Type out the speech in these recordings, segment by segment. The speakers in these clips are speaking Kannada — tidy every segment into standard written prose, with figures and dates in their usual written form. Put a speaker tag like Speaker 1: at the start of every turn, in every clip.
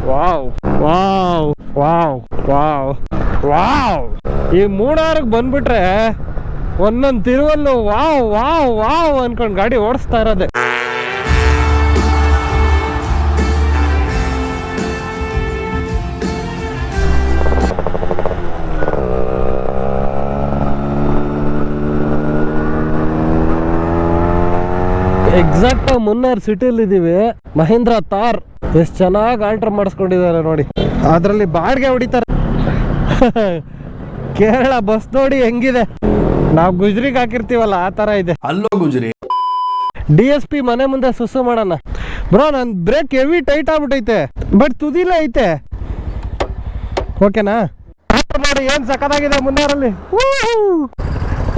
Speaker 1: Wow wow wow wow wow. ಈ ಮೂಡಾರಿಗೆ ಬಂದ್ಬಿಟ್ರೆ ಒಂದೊಂದು ತಿರುವಲ್ಲೂ ವಾವ್ ವಾವ್ ವಾವ್ ಅನ್ಕೊಂಡು ಗಾಡಿ ಓಡಿಸ್ತಾ ಇರೋದೆ. ಎಕ್ಸಾಕ್ಟ್ ಮುನ್ನಾರ್ ಸಿಟಿಲಿ ಇದೀವಿ. ಮಹೀಂದ್ರ ಥಾರ್ ಎಷ್ಟು ಚೆನ್ನಾಗಿ ಆಲ್ಟರ್ ಮಾಡಿಸ್ಕೊಂಡಿದ್ದಾರೆ ನೋಡಿ. ಅದರಲ್ಲಿ ಬಾಡಿಗೆ ಹೊಡಿತಾರೆ. ಕೇರಳ ಬಸ್ ನೋಡಿ ಹೆಂಗಿದೆ, ನಾವು ಗುಜ್ರಿಗೆ ಹಾಕಿರ್ತೀವಲ್ಲ ಆ ತರ ಇದೆ.
Speaker 2: ಅಲ್ಲೋ ಗುಜ್ರಿ.
Speaker 1: DSP ಮನೆ ಮುಂದೆ ಸುಸು ಮಾಡೋಣ. ಬ್ರೋ ನನ್ನ ಬ್ರೇಕ್ ಹೆವಿ ಟೈಟ್ ಆಗ್ಬಿಟ್ಟೈತೆ, ಬಟ್ ತುದಿಲೇ ಐತೆ. ಓಕೆನಾ? ನೋಡಿ ಏನ್ ಸಖತ್ತಾಗಿದೆ ಮುನ್ನಾರಲ್ಲಿ.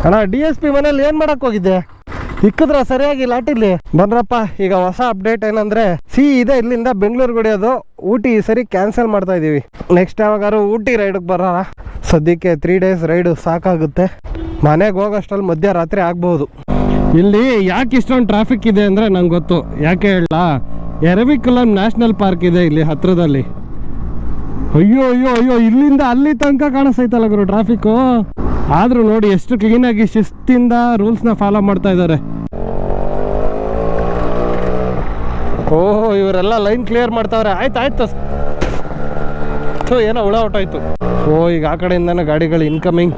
Speaker 1: ಅಣ್ಣ DSP ಮನೇಲಿ ಏನ್ ಮಾಡಕ್ ಹೋಗಿದ್ದೆ? ಇಕ್ಕಿದ್ರ ಸರಿಯಾಗಿ ಲಾಟಿಲಿ ಬಂದ್ರಪ್ಪ. ಈಗ ಹೊಸ ಅಪ್ಡೇಟ್ ಏನಂದ್ರೆ ಇದೆ ಇಲ್ಲಿಂದ ಬೆಂಗಳೂರು ಹೊಡಿಯೋದು. ಊಟಿ ಈ ಸರಿ ಕ್ಯಾನ್ಸಲ್ ಮಾಡ್ತಾ ಇದೀವಿ. ನೆಕ್ಸ್ಟ್ ಯಾವಾಗಾರು ಊಟಿ ರೈಡ್ಗೆ ಬರೋಣ. ಸದ್ಯಕ್ಕೆ 3 ಡೇಸ್ ರೈಡು ಸಾಕಾಗುತ್ತೆ. ಮನೆಗೆ ಹೋಗೋಷ್ಟಲ್ಲಿ ಮಧ್ಯರಾತ್ರಿ ಆಗ್ಬಹುದು. ಇಲ್ಲಿ ಯಾಕೆ ಇಷ್ಟೊಂದು ಟ್ರಾಫಿಕ್ ಇದೆ ಅಂದ್ರೆ ನಂಗೆ ಗೊತ್ತು. ಯಾಕೆ ಹೇಳ, ಎರವಿಕುಲಂ ನ್ಯಾಷನಲ್ ಪಾರ್ಕ್ ಇದೆ ಇಲ್ಲಿ ಹತ್ರದಲ್ಲಿ. ಅಯ್ಯೋ ಅಯ್ಯೋ ಅಯ್ಯೋ, ಇಲ್ಲಿಂದ ಅಲ್ಲಿ ತನಕ ಕಾಣಿಸ್ತೈತಲ್ಲ ಗುರು ಟ್ರಾಫಿಕ್ಕು. ಆದ್ರೂ ನೋಡಿ ಎಷ್ಟು ಕ್ಲೀನಾಗಿ ಶಿಸ್ತಿಂದ ರೂಲ್ಸ್ನ ಫಾಲೋ ಮಾಡ್ತಾ ಇದ್ದಾರೆ. ಓಹೋ, ಇವರೆಲ್ಲ ಲೈನ್ ಕ್ಲಿಯರ್ ಮಾಡ್ತಾವ್ರೆ. ಆಯ್ತು ಏನೋ ಹುಳ ಹೊಟ್ಟಾಯ್ತು. ಓ, ಈಗ ಆ ಕಡೆಯಿಂದನೇ ಗಾಡಿಗಳು ಇನ್ಕಮಿಂಗ್.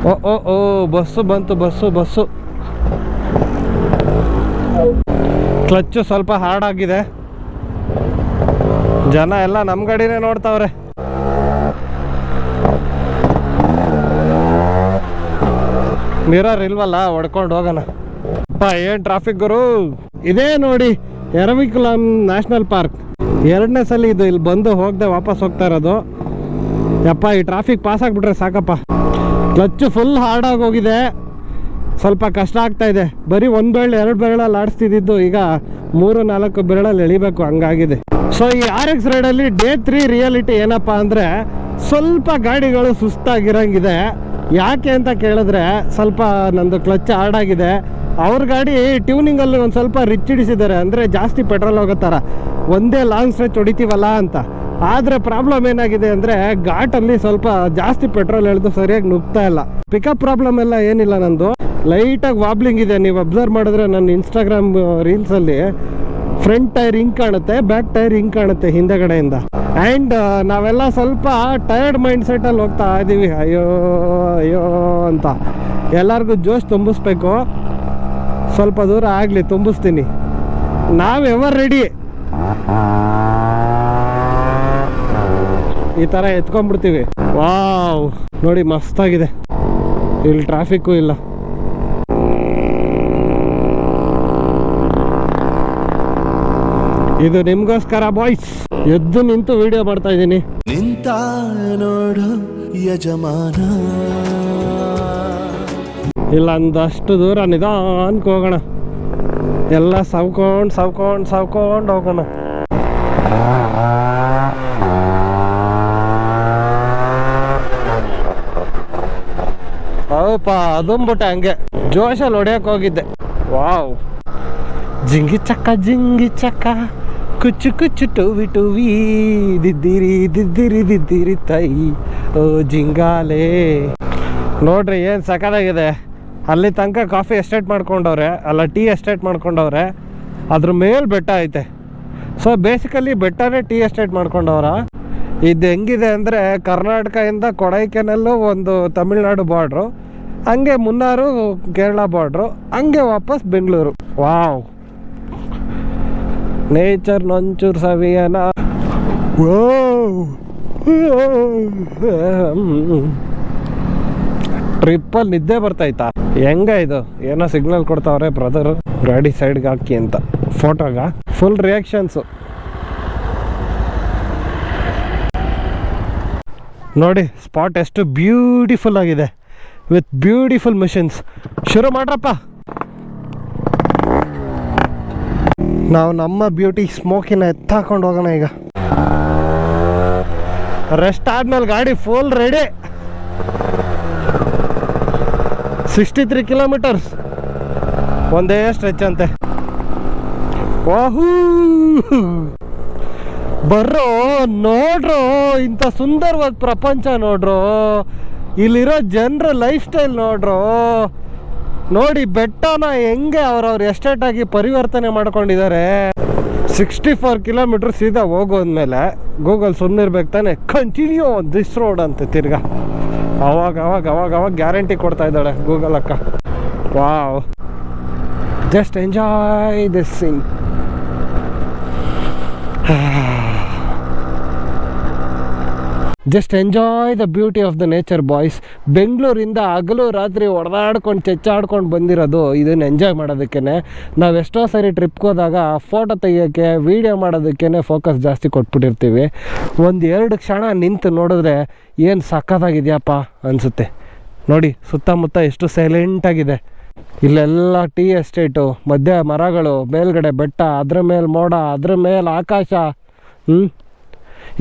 Speaker 1: ಓ ಓ ಓ, ಬಸ್ಸು ಬಂತು. ಬಸ್ಸು ಕ್ಲಚ್ಚು ಸ್ವಲ್ಪ ಹಾರ್ಡ್ ಆಗಿದೆ. ಜನ ಎಲ್ಲ ನಮ್ಮ ಗಾಡಿನೇ ನೋಡ್ತಾವ್ರೆ. ಮಿರರ್ ಇಲ್ವಲ್ಲ, ಹೊಡ್ಕೊಂಡು ಹೋಗೋಣ. ಅಪ್ಪ ಏನು ಟ್ರಾಫಿಕ್ ಗುರು. ಇದೇ ನೋಡಿ ಎರವಿಕುಲಂ ನ್ಯಾಷನಲ್ ಪಾರ್ಕ್. 2ನೇ ಸಲ ಇದು ಇಲ್ಲಿ ಬಂದು ಹೋಗದೆ ವಾಪಸ್ ಹೋಗ್ತಾ ಇರೋದು. ಯಪ್ಪ, ಈ ಟ್ರಾಫಿಕ್ ಪಾಸ್ ಆಗಿಬಿಟ್ರೆ ಸಾಕಪ್ಪ. ಕ್ಲಚ್ಚು ಫುಲ್ ಹಾರ್ಡ್ ಆಗಿ ಹೋಗಿದೆ, ಸ್ವಲ್ಪ ಕಷ್ಟ ಆಗ್ತಾ ಇದೆ. ಬರೀ 1 ಬೆರಳು 2 ಬೆರಳಲ್ಲಿ ಆಡಿಸ್ತಿದ್ದು ಈಗ 3-4 ಬೆರಳಲ್ಲಿ ಎಳಿಬೇಕು, ಹಂಗಾಗಿದೆ. ಸೊ ಈ RX ರೈಡಲ್ಲಿ ಡೇ 3 ರಿಯಾಲಿಟಿ ಏನಪ್ಪ ಅಂದರೆ ಸ್ವಲ್ಪ ಗಾಡಿಗಳು ಸುಸ್ತಾಗಿರಂಗಿದೆ. ಯಾಕೆ ಅಂತ ಕೇಳಿದ್ರೆ ಸ್ವಲ್ಪ ನಂದು ಕ್ಲಚ್ ಹಾರ್ಡ್ ಆಗಿದೆ. ಅವ್ರ ಗಾಡಿ ಟ್ಯೂನಿಂಗಲ್ಲಿ ಒಂದು ಸ್ವಲ್ಪ ರಿಚ್ ಹಿಡಿಸಿದ್ದಾರೆ, ಅಂದರೆ ಜಾಸ್ತಿ ಪೆಟ್ರೋಲ್ ಹೋಗೋ ಥರ. ಒಂದೇ ಲಾಂಗ್ ಸ್ಟ್ರೆಚ್ ಹೊಡಿತೀವಲ್ಲ ಅಂತ. ಆದರೆ ಪ್ರಾಬ್ಲಮ್ ಏನಾಗಿದೆ ಅಂದರೆ ಘಾಟಲ್ಲಿ ಸ್ವಲ್ಪ ಜಾಸ್ತಿ ಪೆಟ್ರೋಲ್ ಎಳೆದು ಸರಿಯಾಗಿ ನುಗ್ತಾ ಇಲ್ಲ. ಪಿಕಪ್ ಪ್ರಾಬ್ಲಮ್ ಎಲ್ಲ ಏನಿಲ್ಲ, ನಂದು ಲೈಟಾಗಿ ವಾಬ್ಲಿಂಗ್ ಇದೆ. ನೀವು ಅಬ್ಸರ್ವ್ ಮಾಡಿದ್ರೆ ನನ್ನ ಇನ್ಸ್ಟಾಗ್ರಾಮ್ ರೀಲ್ಸಲ್ಲಿ ಫ್ರಂಟ್ ಟೈರ್ ಹಿಂಗೆ ಕಾಣುತ್ತೆ, ಬ್ಯಾಕ್ ಟೈರ್ ಹಿಂಗೆ ಕಾಣುತ್ತೆ ಹಿಂದೆಗಡೆಯಿಂದ. ಆ್ಯಂಡ್ ನಾವೆಲ್ಲ ಸ್ವಲ್ಪ ಟಯರ್ಡ್ ಮೈಂಡ್ ಸೆಟ್ಟಲ್ಲಿ ಹೋಗ್ತಾ ಇದ್ದೀವಿ. ಅಯ್ಯೋ ಅಯ್ಯೋ ಅಂತ. ಎಲ್ಲರಿಗೂ ಜೋಶ್ ತುಂಬಿಸ್ಬೇಕು. ಸ್ವಲ್ಪ ದೂರ ಆಗಲಿ, ತುಂಬಿಸ್ತೀನಿ. ನಾವು ಎವರ್ ರೆಡಿ. ಈ ಥರ ಎತ್ಕೊಂಡ್ಬಿಡ್ತೀವಿ. ವಾವ್, ನೋಡಿ ಮಸ್ತಾಗಿದೆ. ಇಲ್ಲಿ ಟ್ರಾಫಿಕ್ಕು ಇಲ್ಲ. ಇದು ನಿಮ್ಗೋಸ್ಕರ ಬಾಯ್ಸ್. ಎದ್ದು ನಿಂತು ವಿಡಿಯೋ ಮಾಡ್ತಾ ಇದ್ದೀನಿ.
Speaker 2: ನಿಂತ ನೋಡು ಯಜಮಾನ.
Speaker 1: ಇಲ್ಲ, ಒಂದಷ್ಟು ದೂರ ನಿಧಾನಕ್ಕೆ ಹೋಗೋಣ. ಎಲ್ಲ ಸವ್ಕೊಂಡು ಹೋಗೋಣ. ಹೌದಪ್ಪ, ಅದುಂಬಿಟ್ಟೆ ಹಂಗೆ ಜೋಶಲ್ಲಿ ಹೊಡೆಯಕ್ಕೆ ಹೋಗಿದ್ದೆ. ವಾವ್, ಜಿಂಗಿ ಚಕ್ಕ ಕುಚ್ಚು ಟುವಿ ದಿದ್ದಿರಿ ತಾಯಿ ಓ ಜಿಂಗಾಲೆ. ನೋಡ್ರಿ ಏನು ಸಖತ್ತಾಗಿದೆ. ಅಲ್ಲಿ ತನಕ ಕಾಫಿ ಎಸ್ಟೇಟ್ ಮಾಡ್ಕೊಂಡವ್ರೆ, ಅಲ್ಲ ಟೀ ಎಸ್ಟೇಟ್ ಮಾಡ್ಕೊಂಡವ್ರೆ. ಅದ್ರ ಮೇಲೆ ಬೆಟ್ಟ ಐತೆ. ಸೊ ಬೇಸಿಕಲಿ ಬೆಟ್ಟನೇ ಟೀ ಎಸ್ಟೇಟ್ ಮಾಡ್ಕೊಂಡವ್ರ. ಇದು ಹೆಂಗಿದೆ ಅಂದರೆ ಕರ್ನಾಟಕದಿಂದ ಕೊಡೈಕೆನಲ್ಲು ಒಂದು ತಮಿಳ್ನಾಡು ಬಾರ್ಡ್ರು, ಹಂಗೆ ಮುನ್ನಾರು ಕೇರಳ ಬಾರ್ಡ್ರು, ಹಂಗೆ ವಾಪಸ್ ಬೆಂಗಳೂರು. ವಾವ್, ನೇಚರ್ ನೊಂಚೂರು ಸವಿಯನ. ಟ್ರಿಪ್ಪಲ್ಲಿ ನಿದ್ದೆ ಬರ್ತಾಯ್ತಾ? ಹೆಂಗ ಇದು? ಏನೋ ಸಿಗ್ನಲ್ ಕೊಡ್ತಾವ್ರೆ ಬ್ರದರು, ಗಾಡಿ ಸೈಡ್ಗೆ ಹಾಕಿ ಅಂತ. ಫೋಟೋಗ ಫುಲ್ ರಿಯಾಕ್ಷನ್ಸು ನೋಡಿ. ಸ್ಪಾಟ್ ಎಷ್ಟು ಬ್ಯೂಟಿಫುಲ್ ಆಗಿದೆ ವಿತ್ ಬ್ಯೂಟಿಫುಲ್ ಮಿಷನ್ಸ್. ಶುರು ಮಾಡ್ರಪ್ಪ. ನಾವು ನಮ್ಮ ಬ್ಯೂಟಿ ಸ್ಮೋಕಿನ ಎತ್ತಾಕೊಂಡು ಹೋಗೋಣ. ಈಗ ರೆಸ್ಟ್ ಆದ್ಮೇಲೆ ಗಾಡಿ ಫುಲ್ ರೆಡಿ. 63 ಕಿಲೋಮೀಟರ್ಸ್ ಒಂದೇ ಸ್ಟ್ರೆಚ್ ಅಂತೆ. ವಾಹೂ, ಬರ್ರೋ ನೋಡ್ರೋ, ಇಂಥ ಸುಂದರವಾದ ಪ್ರಪಂಚ ನೋಡ್ರೋ, ಇಲ್ಲಿರೋ ಜನರ ಲೈಫ್ ಸ್ಟೈಲ್ ನೋಡ್ರೋ. ನೋಡಿ ಬೆಟ್ಟನ ಹೆಂಗೆ ಅವ್ರವ್ರ ಎಸ್ಟೇಟ್ ಆಗಿ ಪರಿವರ್ತನೆ ಮಾಡ್ಕೊಂಡಿದ್ದಾರೆ. 64 ಕಿಲೋಮೀಟರ್ ಸೀದಾ ಹೋಗೋದ್ಮೇಲೆ ಗೂಗಲ್ ಸುಮ್ಮನಿರ್ಬೇಕು ತಾನೆ, ಕಂಟಿನ್ಯೂ ದಿಸ್ ರೋಡ್ ಅಂತ ತಿರ್ಗಾ ಅವಾಗ ಗ್ಯಾರಂಟಿ ಕೊಡ್ತಾ ಇದ್ದಾಳೆ ಗೂಗಲ್ ಅಕ್ಕ. Wow, just enjoy this scene. Just enjoy the beauty of the nature boys. ಬೆಂಗಳೂರಿಂದ ಹಗಲು ರಾತ್ರಿ ಹೊಡೆದಾಡ್ಕೊಂಡು ಚೆಚ್ಚಾಡ್ಕೊಂಡು ಬಂದಿರೋದು ಇದನ್ನು ಎಂಜಾಯ್ ಮಾಡೋದಕ್ಕೇ. ನಾವು ಎಷ್ಟೋ ಸರಿ ಟ್ರಿಪ್ಗೆ ಹೋದಾಗ ಫೋಟೋ ತೆಗಿಯೋಕ್ಕೆ, ವೀಡಿಯೋ ಮಾಡೋದಕ್ಕೇ ಫೋಕಸ್ ಜಾಸ್ತಿ ಕೊಟ್ಬಿಟ್ಟಿರ್ತೀವಿ. 1-2 ಕ್ಷಣ ನಿಂತು ನೋಡಿದ್ರೆ ಏನು ಸಖತ್ತಾಗಿದೆಯಪ್ಪ ಅನಿಸುತ್ತೆ. ನೋಡಿ ಸುತ್ತಮುತ್ತ ಎಷ್ಟು ಸೈಲೆಂಟಾಗಿದೆ. ಇಲ್ಲೆಲ್ಲ ಟೀ ಎಸ್ಟೇಟು, ಮಧ್ಯ ಮರಗಳು, ಮೇಲ್ಗಡೆ ಬೆಟ್ಟ, ಅದ್ರ ಮೇಲೆ ಮೋಡ, ಅದ್ರ ಮೇಲೆ ಆಕಾಶ.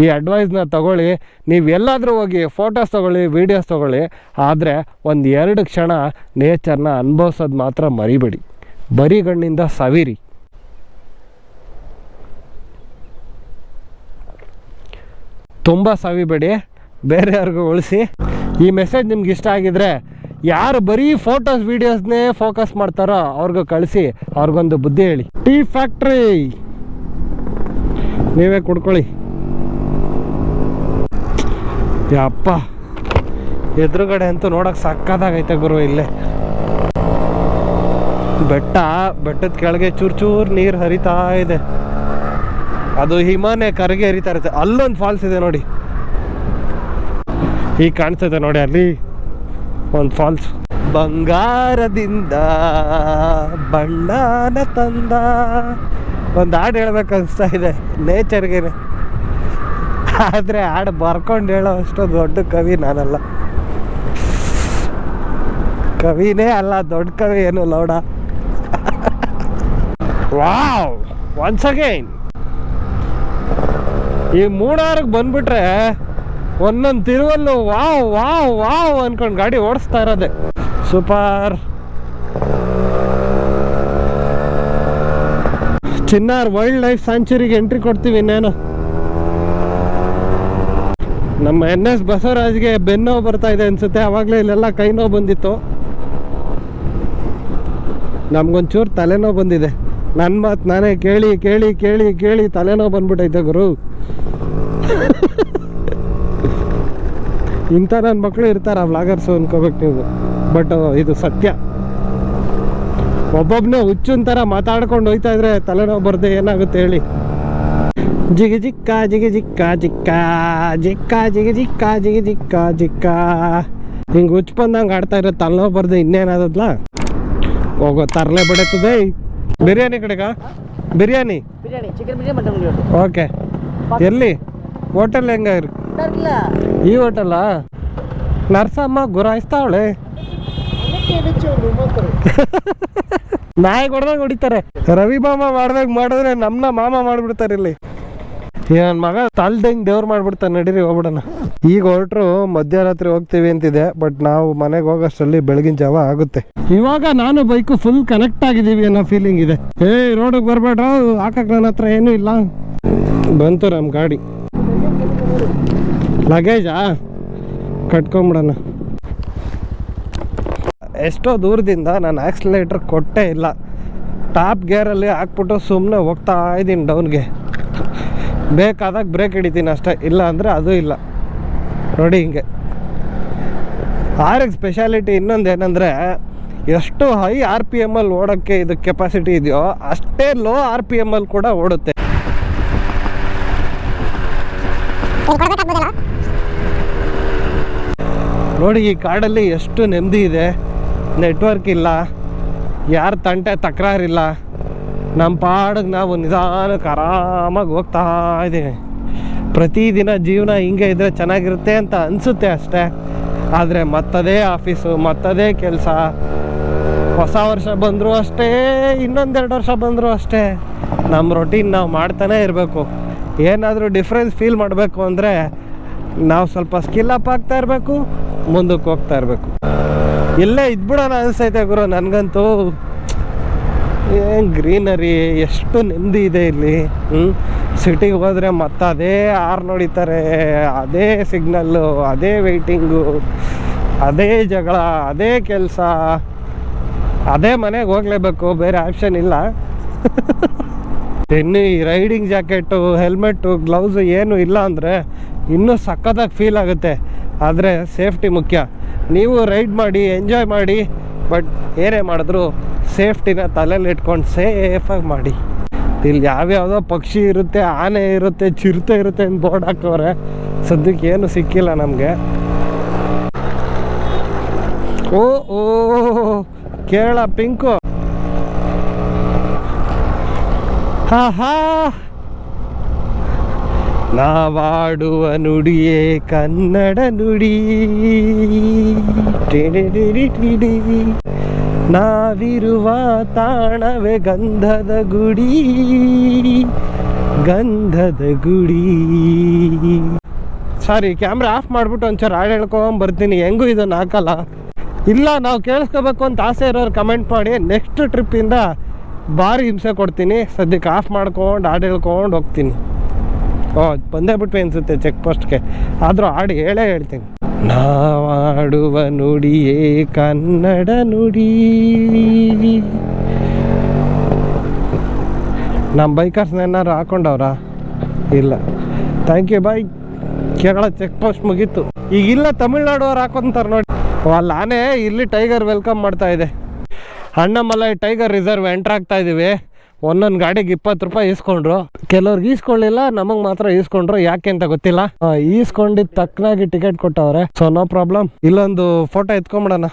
Speaker 1: ಈ ಅಡ್ವೈಸ್ನ ತಗೊಳ್ಳಿ, ನೀವು ಎಲ್ಲಾದರೂ ಹೋಗಿ ಫೋಟೋಸ್ ತೊಗೊಳ್ಳಿ, ವೀಡಿಯೋಸ್ ತೊಗೊಳ್ಳಿ, ಆದರೆ 1-2 ಕ್ಷಣ ನೇಚರ್ನ ಅನುಭವಿಸೋದು ಮಾತ್ರ ಮರಿಬೇಡಿ. ಬರಿಗಣ್ಣಿಂದ ಸವಿರಿ. ತುಂಬ ಸವಿಬೇಡಿ, ಬೇರೆಯವ್ರಿಗೂ ಉಳಿಸಿ. ಈ ಮೆಸೇಜ್ ನಿಮ್ಗೆ ಇಷ್ಟ ಆಗಿದ್ರೆ ಯಾರು ಬರೀ ಫೋಟೋಸ್ ವೀಡಿಯೋಸ್ನೇ ಫೋಕಸ್ ಮಾಡ್ತಾರೋ ಅವ್ರಿಗೂ ಕಳಿಸಿ, ಅವ್ರಿಗೊಂದು ಬುದ್ಧಿ ಹೇಳಿ. ಟೀ ಫ್ಯಾಕ್ಟ್ರಿ ನೀವೇ ಕುಡ್ಕೊಳ್ಳಿ. ಯಪ್ಪ, ಎದುರುಗಡೆ ಅಂತೂ ನೋಡೋಕೆ ಸಕ್ಕತ್ತಾಗೈತೆ ಗುರು. ಇಲ್ಲೇ ಬೆಟ್ಟದ ಕೆಳಗೆ ಚೂರು ನೀರು ಹರಿತಾ ಇದೆ. ಅದು ಹಿಮಾನೇ ಕರಗಿ ಹರಿತಾ ಇರುತ್ತೆ. ಅಲ್ಲೊಂದು ಫಾಲ್ಸ್ ಇದೆ ನೋಡಿ, ಈಗ ಕಾಣಿಸ್ತದೆ ನೋಡಿ, ಅಲ್ಲಿ ಒಂದು ಫಾಲ್ಸ್. ಬಂಗಾರದಿಂದ ಬಣ್ಣನ ತಂದ, ಒಂದು ಹಾಡು ಹೇಳ್ಬೇಕು ಅನಿಸ್ತಾ ಇದೆ ನೇಚರ್ಗೆ. ಆದರೆ ಹಾಡು ಬರ್ಕೊಂಡು ಹೇಳೋ ಅಷ್ಟು ದೊಡ್ಡ ಕವಿ ನಾನಲ್ಲ, ಕವಿನೇ ಅಲ್ಲ, ದೊಡ್ಡ ಕವಿ ಏನು ಲೌಡ. ವಾವ್, ಒನ್ಸ್ ಅಗೈನ್ ಈ ಮೂಡಾರಿಗೆ ಬಂದ್ಬಿಟ್ರೆ ಒಂದೊಂದು ತಿರುವಲ್ಲೂ ವಾವ್ ವಾವ್ ವಾವ್ ಅನ್ಕೊಂಡು ಗಾಡಿ ಓಡಿಸ್ತಾ ಇರೋದೆ. ಸೂಪರ್. ಚಿನ್ನಾರ್ ವೈಲ್ಡ್ ಲೈಫ್ ಸ್ಯಾಂಚುರಿಗೆ ಎಂಟ್ರಿ ಕೊಡ್ತೀವಿ ಇನ್ನೇನು. ನಮ್ಮ NS ಬಸವರಾಜ್ಗೆ ಬೆನ್ನೋವು ಬರ್ತಾ ಇದೆ ಅನ್ಸುತ್ತೆ. ಆವಾಗಲೇ ಇಲ್ಲೆಲ್ಲ ಕೈ ನೋವು ಬಂದಿತ್ತು, ನಮ್ಗೊಂಚೂರು ತಲೆನೋವು ಬಂದಿದೆ. ನನ್ನ ಮಾತು ನಾನೇ ಕೇಳಿ ಕೇಳಿ ಕೇಳಿ ಕೇಳಿ ತಲೆನೋವು ಬಂದ್ಬಿಟ್ಟೈತೆ ಗುರು. ಇಂಥ ನನ್ನ ಮಕ್ಕಳು ಇರ್ತಾರ ವ್ಲಾಗರ್ಸು ಅನ್ಕೋಬೇಕು ನೀವು, ಬಟ್ ಇದು ಸತ್ಯ. ಒಬ್ಬೊಬ್ಬನೇ ಹುಚ್ಚಿನ ಥರ ಮಾತಾಡ್ಕೊಂಡು ಹೋಯ್ತಾ ಇದ್ರೆ ತಲೆನೋವು ಬರ್ದೆ ಏನಾಗುತ್ತೆ ಹೇಳಿ. ಜಿಗಿ ಜಿಕ್ಕ ಜಿಗಿ ಜಿಕ್ಕ ಜಿಕ್ಕ ಜಿಕ್ಕ ಜಿಗಿ ಜಿಕ್ಕ ಜಿಗಿ ಜಿಕ್ಕ ಜಿಕ್ಕ ಹಿಂಗೆ ಹುಚ್ಚು ಬಂದಂಗೆ ಆಡ್ತಾ ಇರೋ ತಲೆನೋವು ಬರ್ದೆ ಇನ್ನೇನಾದದ್ಲ. ಹೋಗೋ ತರಲೆ ಬಿಡತ್ತದೆ. ಬಿರಿಯಾನಿ ಕಡೆಗ ಬಿರಿಯಾನಿ ಓಕೆ. ಎಲ್ಲಿ ಹೋಟೆಲ್ ಹೆಂಗ? ಈ ಹೋಟೆಲ್ಲ ನರ್ಸಮ್ಮ ಗುರಾಯಿಸ್ತಾವಳೆ. ನಾಯಿ ಹೊಡೆದಾಗ ಹೊಡಿತಾರೆ. ರವಿ ಮಾಮ ಮಾಡ್ದಾಗ ಮಾಡಿದ್ರೆ ನಮ್ಮನ್ನ ಮಾಮ ಮಾಡ್ಬಿಡ್ತಾರೆ ಇಲ್ಲಿ. ನನ್ನ ಮಗ ತಲ್ದಂಗೆ ದೇವ್ರು ಮಾಡ್ಬಿಡ್ತಾನೆ. ನಡೀರಿ ಹೋಗ್ಬಿಡೋಣ. ಈಗ ಹೊರಟ್ರು ಮಧ್ಯರಾತ್ರಿ ಹೋಗ್ತೀವಿ ಅಂತಿದೆ, ಬಟ್ ನಾವು ಮನೆಗೆ ಹೋಗೋಷ್ಟರಲ್ಲಿ ಬೆಳಗಿನ ಜಾವ ಆಗುತ್ತೆ. ಇವಾಗ ನಾನು ಬೈಕು ಫುಲ್ ಕನೆಕ್ಟ್ ಆಗಿದ್ದೀವಿ ಅನ್ನೋ ಫೀಲಿಂಗ್ ಇದೆ. ರೋಡಿಗೆ ಬರಬೇಡ್ರ, ಹಾಕಕ್ಕೆ ನನ್ನ ಹತ್ರ ಏನೂ ಇಲ್ಲ. ಬಂತು ನಮ್ಮ ಗಾಡಿ. ಲಗೇಜಾ ಕಟ್ಕೊಂಬಿಡೋಣ. ಎಷ್ಟೋ ದೂರದಿಂದ ನಾನು ಆಕ್ಸಿಲೇಟರ್ ಕೊಟ್ಟೇ ಇಲ್ಲ. ಟಾಪ್ ಗೇರಲ್ಲಿ ಹಾಕ್ಬಿಟ್ಟು ಸುಮ್ಮನೆ ಹೋಗ್ತಾ ಇದ್ದೀನಿ ಡೌನ್ಗೆ. ಬೇಕಾದಾಗ ಬ್ರೇಕ್ ಹಿಡಿತೀನಿ ಅಷ್ಟೇ, ಇಲ್ಲ ಅಂದರೆ ಅದು ಇಲ್ಲ. ನೋಡಿ ಹಿಂಗೆ RX ಸ್ಪೆಷಾಲಿಟಿ ಇನ್ನೊಂದು ಏನಂದರೆ, ಎಷ್ಟು ಹೈ RPM ಅಲ್ಲಿ ಓಡೋಕ್ಕೆ ಇದು ಕೆಪಾಸಿಟಿ ಇದೆಯೋ ಅಷ್ಟೇ ಲೋ RPM ಅಲ್ಲಿ ಕೂಡ ಓಡುತ್ತೆ. ನೋಡಿ ಈ ಕಾಡಲ್ಲಿ ಎಷ್ಟು ನೆಮ್ಮದಿ ಇದೆ. ನೆಟ್ವರ್ಕ್ ಇಲ್ಲ, ಯಾರ ತಂಟೆ ತಕರಾರಿಲ್ಲ. ನಮ್ಮ ಪಾಡಿಗೆ ನಾವು ನಿಧಾನಕ್ಕೆ ಆರಾಮಾಗಿ ಹೋಗ್ತಾ ಇದ್ದೀವಿ. ಪ್ರತಿದಿನ ಜೀವನ ಹಿಂಗೆ ಇದ್ದರೆ ಚೆನ್ನಾಗಿರುತ್ತೆ ಅಂತ ಅನಿಸುತ್ತೆ ಅಷ್ಟೇ. ಆದರೆ ಮತ್ತದೇ ಆಫೀಸು, ಮತ್ತದೇ ಕೆಲಸ. ಹೊಸ ವರ್ಷ ಬಂದರೂ ಅಷ್ಟೇ, ಇನ್ನೊಂದೆರಡು ವರ್ಷ ಬಂದರೂ ಅಷ್ಟೇ. ನಮ್ಮ ರೊಟೀನ್ ನಾವು ಮಾಡ್ತಾನೇ ಇರಬೇಕು. ಏನಾದರೂ ಡಿಫ್ರೆನ್ಸ್ ಫೀಲ್ ಮಾಡಬೇಕು ಅಂದರೆ ನಾವು ಸ್ವಲ್ಪ ಸ್ಕಿಲ್ ಅಪ್ ಆಗ್ತಾ ಇರಬೇಕು, ಮುಂದಕ್ಕೆ ಹೋಗ್ತಾ ಇರಬೇಕು. ಇಲ್ಲೇ ಇದ್ಬಿಡೋಣ ಅನಿಸ್ತೈತೆ ಗುರು ನನಗಂತೂ. ಏನು ಗ್ರೀನರಿ, ಎಷ್ಟು ನೆಮ್ಮದಿ ಇದೆ ಇಲ್ಲಿ. ಸಿಟಿಗೆ ಹೋದರೆ ಮತ್ತೆ ಅದೇ ಆರ್ ನೋಡಿತಾರೆ, ಅದೇ ಸಿಗ್ನಲ್ಲು, ಅದೇ ವೆಯ್ಟಿಂಗು, ಅದೇ ಜಗಳ, ಅದೇ ಕೆಲಸ, ಅದೇ ಮನೆಗೆ ಹೋಗ್ಲೇಬೇಕು, ಬೇರೆ ಆಪ್ಷನ್ ಇಲ್ಲ. ಇನ್ನು ಈ ರೈಡಿಂಗ್ ಜಾಕೆಟು, ಹೆಲ್ಮೆಟ್ಟು, ಗ್ಲೌಸು ಏನು ಇಲ್ಲ ಅಂದರೆ ಇನ್ನೂ ಸಖತ್ತಾಗಿ ಫೀಲ್ ಆಗುತ್ತೆ. ಆದರೆ ಸೇಫ್ಟಿ ಮುಖ್ಯ. ನೀವು ರೈಡ್ ಮಾಡಿ, ಎಂಜಾಯ್ ಮಾಡಿ, ಬಟ್ ಏನೇ ಮಾಡಿದ್ರು ಸೇಫ್ಟಿನ ತಲೆಯಲ್ಲಿ ಇಟ್ಕೊಂಡು ಸೇಫಾಗಿ ಮಾಡಿ. ಇಲ್ಲಿ ಯಾವ್ಯಾವುದೋ ಪಕ್ಷಿ ಇರುತ್ತೆ, ಆನೆ ಇರುತ್ತೆ, ಚಿರತೆ ಇರುತ್ತೆ ಅಂತ ಬೋರ್ಡ್ ಹಾಕವ್ರೆ. ಸದ್ಯಕ್ಕೆ ಏನು ಸಿಕ್ಕಿಲ್ಲ ನಮಗೆ. ಓ ಓ ಕೇರಳ ಪಿಂಕು. ಹಾ ಹಾ, ನಾವಾಡುವ ನುಡಿಯೇ ಕನ್ನಡ ನುಡಿ, ನಾವಿರುವ ತಾಣವೇ ಗಂಧದ ಗುಡಿ, ಗಂಧದ ಗುಡಿ. ಸಾರಿ, ಕ್ಯಾಮ್ರಾ ಆಫ್ ಮಾಡಿಬಿಟ್ಟು ಒಂಚೂರು ಹಾಡು ಹೇಳ್ಕೊಂಬರ್ತೀನಿ. ಹೆಂಗೂ ಇದನ್ನು ಹಾಕಲ್ಲ. ಇಲ್ಲ, ನಾವು ಕೇಳಿಸ್ಕೋಬೇಕು ಅಂತ ಆಸೆ ಇರೋರು ಕಮೆಂಟ್ ಮಾಡಿ. ನೆಕ್ಸ್ಟ್ ಟ್ರಿಪ್ಪಿಂದ ಭಾರಿ ಹಿಂಸೆ ಕೊಡ್ತೀನಿ. ಸದ್ಯಕ್ಕೆ ಆಫ್ ಮಾಡ್ಕೊಂಡು ಹಾಡು ಹೇಳ್ಕೊಂಡು ಹೋಗ್ತೀನಿ. ಬಂದೇ ಬಿಟ್ವಿ ಅನಿಸುತ್ತೆ ಚೆಕ್ ಪೋಸ್ಟ್ಗೆ. ಆದರೂ ಹಾಡು ಹೇಳೇ ಹೇಳ್ತೀನಿ. ನಾವಾಡುವ ನುಡಿಯೇ ಕನ್ನಡ ನುಡಿ. ನಮ್ಮ ಬೈಕರ್ಸ್ನ ಏನಾರು ಹಾಕೊಂಡವ್ರ? ಇಲ್ಲ. Thank you boy. Kerala check post ಮುಗೀತು. ಈಗಿಲ್ಲ ತಮಿಳ್ನಾಡು ಅವ್ರು ಹಾಕೊಂತಾರೆ ನೋಡಿ. ಅಲ್ಲಿ ಆನೆ ಇಲ್ಲಿ ಟೈಗರ್ ವೆಲ್ಕಮ್ ಮಾಡ್ತಾ ಇದೆ. ಅಣ್ಣಾಮಲೈ ಟೈಗರ್ ರಿಸರ್ವ್ ಎಂಟ್ರ್ ಆಗ್ತಾ ಇದೀವಿ. ಒಂದೊಂದು ಗಾಡಿಗೆ 20 ರೂಪಾಯಿ ಈಸ್ಕೊಂಡ್ರು. ಕೆಲವ್ರಿಗೆ ಈಸ್ಕೊಳ್ಳಿಲ್ಲ, ನಮಗೆ ಮಾತ್ರ ಈಸ್ಕೊಂಡ್ರು. ಯಾಕೆ ಅಂತ ಗೊತ್ತಿಲ್ಲ. ಈಸ್ಕೊಂಡಿದ್ದು ತಕ್ಕನಾಗಿ ಟಿಕೆಟ್ ಕೊಟ್ಟವ್ರೆ. So no problem. ಇಲ್ಲೊಂದು ಫೋಟೋ ಎತ್ಕೊಂಬಿಡೋಣ.